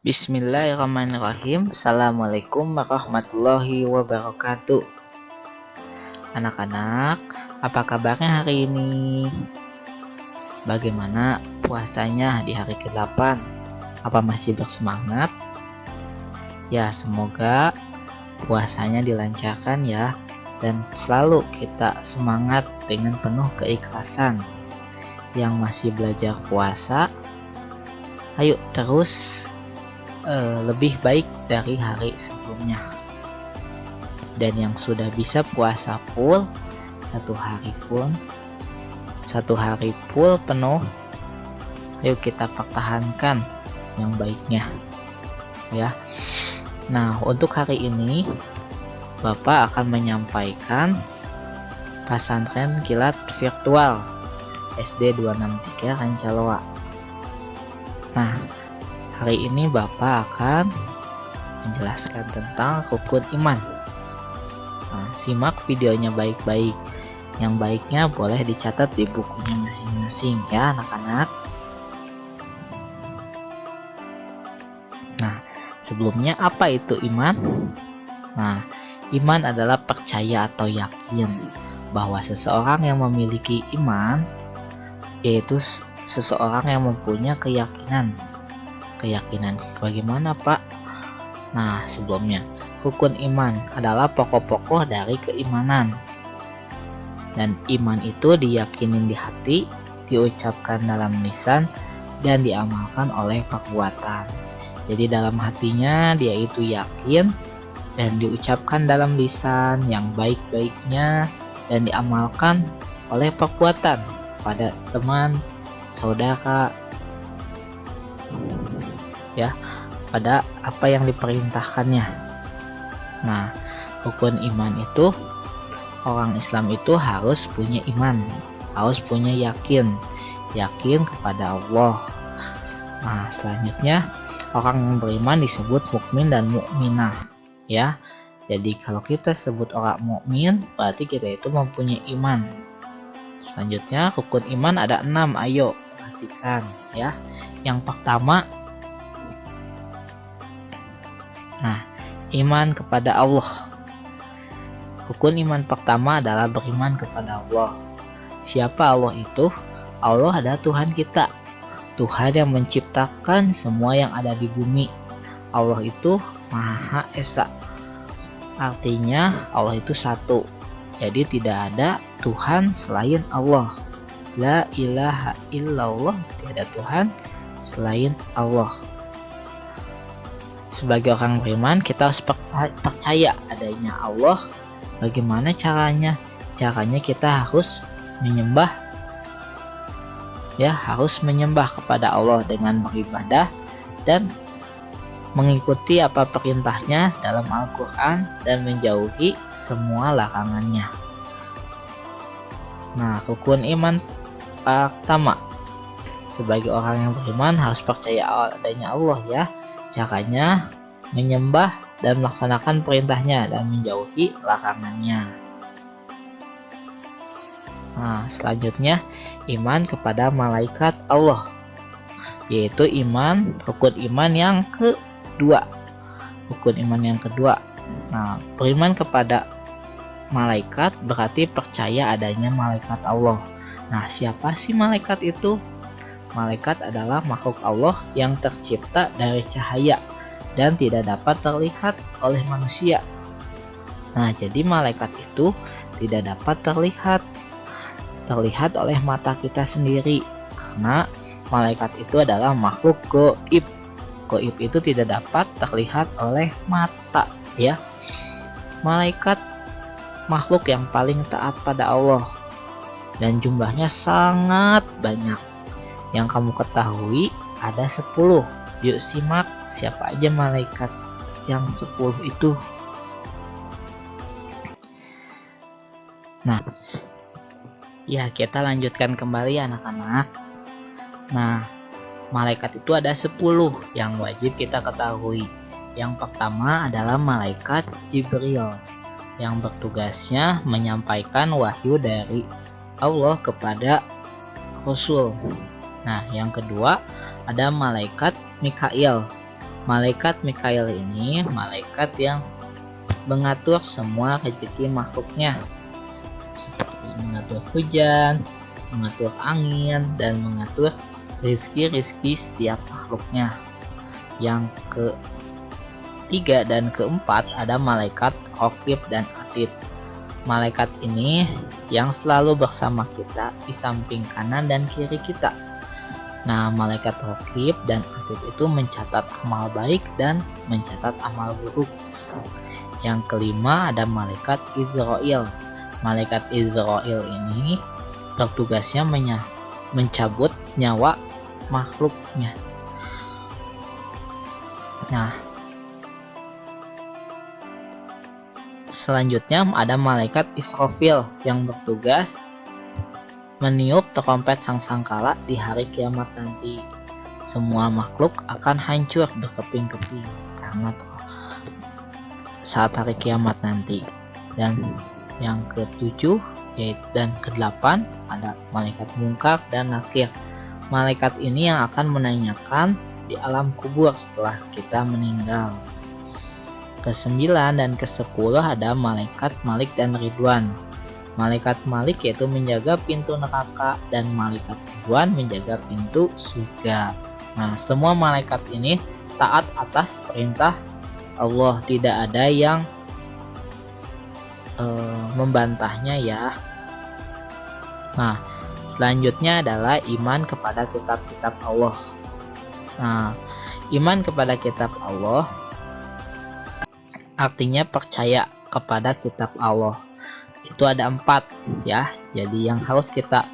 Bismillahirrahmanirrahim. Assalamualaikum warahmatullahi wabarakatuh. Anak-anak, apa kabarnya hari ini? Bagaimana puasanya di hari ke-8? Apa masih bersemangat? Ya, semoga puasanya dilancarkan ya, dan selalu kita semangat dengan penuh keikhlasan. Yang masih belajar puasa, ayo terus lebih baik dari hari sebelumnya. Dan yang sudah bisa puasa full satu hari full penuh, ayo kita pertahankan yang baiknya ya. Nah, untuk hari ini Bapak akan menyampaikan pesantren kilat virtual SD 263 Rancaloa. Nah, hari ini Bapak akan menjelaskan tentang rukun iman. Nah, simak videonya baik-baik. Yang baiknya boleh dicatat di bukunya masing-masing ya anak-anak. Nah, sebelumnya apa itu iman? Nah, iman adalah percaya atau yakin bahwa seseorang yang memiliki iman yaitu seseorang yang mempunyai keyakinan. Bagaimana Pak? Nah, sebelumnya rukun iman adalah pokok-pokok dari keimanan. Dan iman itu diyakinin di hati, diucapkan dalam lisan, dan diamalkan oleh perbuatan. Jadi dalam hatinya dia itu yakin, dan diucapkan dalam lisan yang baik-baiknya, dan diamalkan oleh perbuatan pada teman, saudara, ya, pada apa yang diperintahkannya. Nah, rukun iman itu orang Islam itu harus punya iman, harus punya yakin kepada Allah. Nah, selanjutnya orang yang beriman disebut mukmin dan mukminah ya. Jadi kalau kita sebut orang mukmin berarti kita itu mempunyai iman. Selanjutnya rukun iman ada 6, ayo perhatikan ya. Yang pertama, nah, iman kepada Allah. Rukun iman pertama adalah beriman kepada Allah. Siapa Allah itu? Allah adalah Tuhan kita, Tuhan yang menciptakan semua yang ada di bumi. Allah itu Maha Esa, artinya Allah itu satu. Jadi tidak ada Tuhan selain Allah. La ilaha illallah, tidak ada Tuhan selain Allah. Sebagai orang beriman kita harus percaya adanya Allah. Bagaimana caranya? Caranya kita harus menyembah ya, harus menyembah kepada Allah dengan beribadah dan mengikuti apa perintahnya dalam Al-Quran dan menjauhi semua larangannya. Nah, rukun iman pertama, sebagai orang yang beriman harus percaya adanya Allah ya. Caranya menyembah dan melaksanakan perintahnya dan menjauhi larangannya. Nah, selanjutnya iman kepada malaikat Allah, yaitu rukun iman yang kedua. Nah, beriman kepada malaikat berarti percaya adanya malaikat Allah. Nah, siapa sih malaikat itu? Malaikat adalah makhluk Allah yang tercipta dari cahaya dan tidak dapat terlihat oleh manusia. Nah, jadi malaikat itu tidak dapat terlihat oleh mata kita sendiri, karena malaikat itu adalah makhluk gaib. Gaib itu tidak dapat terlihat oleh mata ya. Malaikat makhluk yang paling taat pada Allah dan jumlahnya sangat banyak. Yang kamu ketahui ada 10. Yuk simak siapa aja malaikat yang 10 itu. Nah, ya kita lanjutkan kembali anak-anak. Nah, malaikat itu ada 10 yang wajib kita ketahui. Yang pertama adalah malaikat Jibril yang bertugasnya menyampaikan wahyu dari Allah kepada Rasul. Nah, yang kedua ada malaikat Mikail Malaikat Mikail ini malaikat yang mengatur semua rezeki makhluknya, seperti mengatur hujan, mengatur angin, dan mengatur rizki-rizki setiap makhluknya. Yang ketiga dan keempat ada malaikat Raqib dan Atid. Malaikat ini yang selalu bersama kita di samping kanan dan kiri kita. Nah, malaikat Raqib dan Atid itu mencatat amal baik dan mencatat amal buruk. Yang kelima ada malaikat Izrail. Malaikat Izrail ini bertugasnya mencabut nyawa makhluknya. Nah, selanjutnya ada malaikat Israfil yang bertugas meniup trompet sangkala di hari kiamat nanti. Semua makhluk akan hancur berkeping-keping karena saat hari kiamat nanti. Dan yang ketujuh dan kedelapan ada malaikat Munkar dan Nakir. Malaikat ini yang akan menanyakan di alam kubur setelah kita meninggal. Kesembilan dan kesepuluh ada malaikat Malik dan Ridwan. Malaikat Malik yaitu menjaga pintu neraka dan malaikat Ridwan menjaga pintu surga. Nah, semua malaikat ini taat atas perintah Allah, tidak ada yang membantahnya ya. Nah, selanjutnya adalah iman kepada kitab-kitab Allah. Nah, iman kepada kitab Allah artinya percaya kepada kitab Allah. Itu ada 4 ya, jadi yang harus kita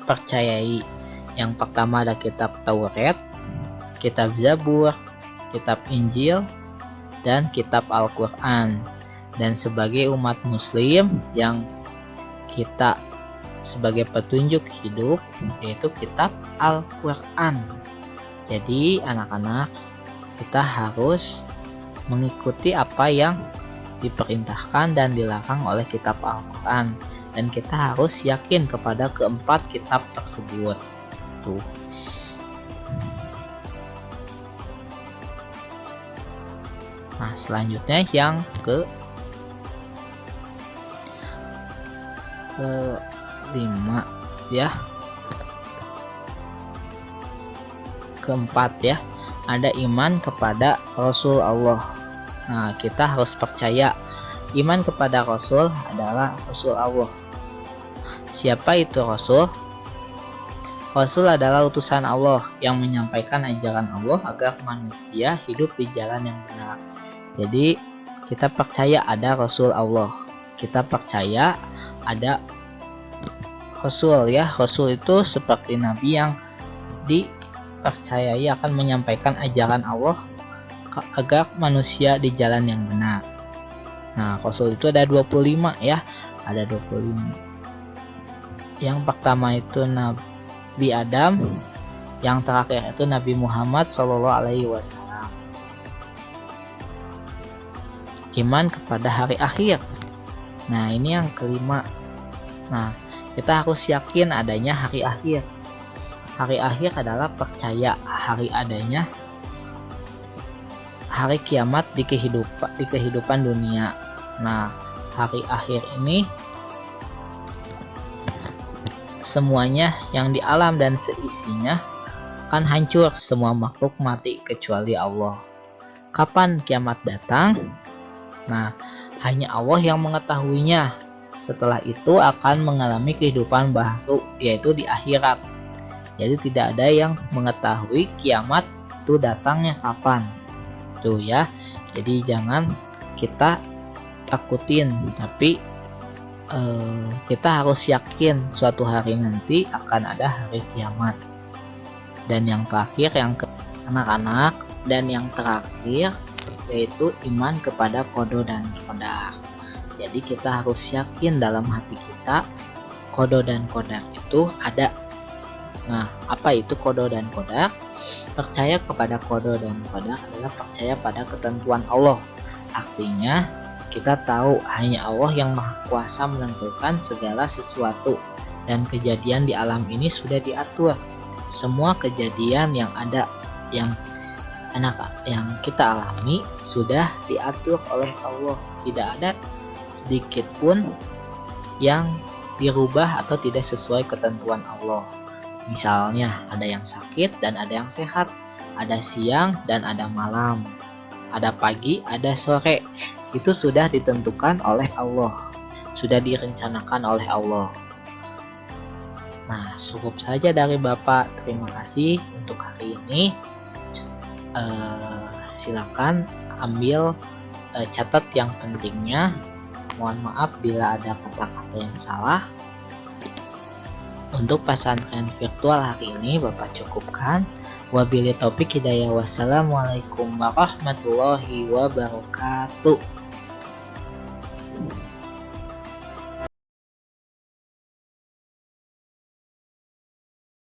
percayai. Yang pertama ada kitab Taurat, kitab Zabur, kitab Injil, dan kitab Al-Quran. Dan sebagai umat muslim yang kita sebagai petunjuk hidup yaitu kitab Al-Quran. Jadi anak-anak, kita harus mengikuti apa yang diperintahkan dan dilarang oleh kitab Al-Quran, dan kita harus yakin kepada keempat kitab tersebut. Tuh. Nah, selanjutnya yang kelima ya. Keempat ya, ada iman kepada Rasul Allah. Nah, kita harus percaya iman kepada Rasul adalah Rasul Allah. Siapa itu Rasul? Rasul adalah utusan Allah yang menyampaikan ajaran Allah agar manusia hidup di jalan yang benar. Jadi kita percaya ada Rasul Allah. Kita percaya ada Rasul ya. Rasul itu seperti Nabi yang dipercayai akan menyampaikan ajaran Allah agar manusia di jalan yang benar. Nah, Rasul itu ada 25 ya. Ada 25. Yang pertama itu Nabi Adam, yang terakhir itu Nabi Muhammad SAW. Iman kepada hari akhir. Nah, ini yang kelima. Nah, kita harus yakin adanya hari akhir. Hari akhir adalah percaya hari adanya hari kiamat di kehidupan dunia. Nah, hari akhir ini semuanya yang di alam dan seisinya akan hancur, semua makhluk mati kecuali Allah. Kapan kiamat datang? Nah, hanya Allah yang mengetahuinya. Setelah itu akan mengalami kehidupan baru, yaitu di akhirat. Jadi tidak ada yang mengetahui kiamat itu datangnya kapan. Tuh ya. Jadi jangan kita takutin, tapi kita harus yakin suatu hari nanti akan ada hari kiamat. Dan yang terakhir anak-anak, dan yang terakhir yaitu iman kepada qada dan qadar. Jadi kita harus yakin dalam hati kita qada dan qadar itu ada. Nah, apa itu qada dan qadar? Percaya kepada qada dan qadar adalah percaya pada ketentuan Allah. Artinya kita tahu hanya Allah yang Maha Kuasa menentukan segala sesuatu, dan kejadian di alam ini sudah diatur. Semua kejadian yang ada yang kita alami sudah diatur oleh Allah. Tidak ada sedikit pun yang dirubah atau tidak sesuai ketentuan Allah. Misalnya ada yang sakit dan ada yang sehat, ada siang dan ada malam, ada pagi, ada sore. Itu sudah ditentukan oleh Allah, sudah direncanakan oleh Allah. Nah, cukup saja dari Bapak. Terima kasih untuk hari ini. Silakan ambil catat yang pentingnya. Mohon maaf bila ada kata-kata yang salah. Untuk pesantren virtual hari ini Bapak cukupkan. Wabillahi taufik hidayah. Wassalamualaikum warahmatullahi wabarakatuh.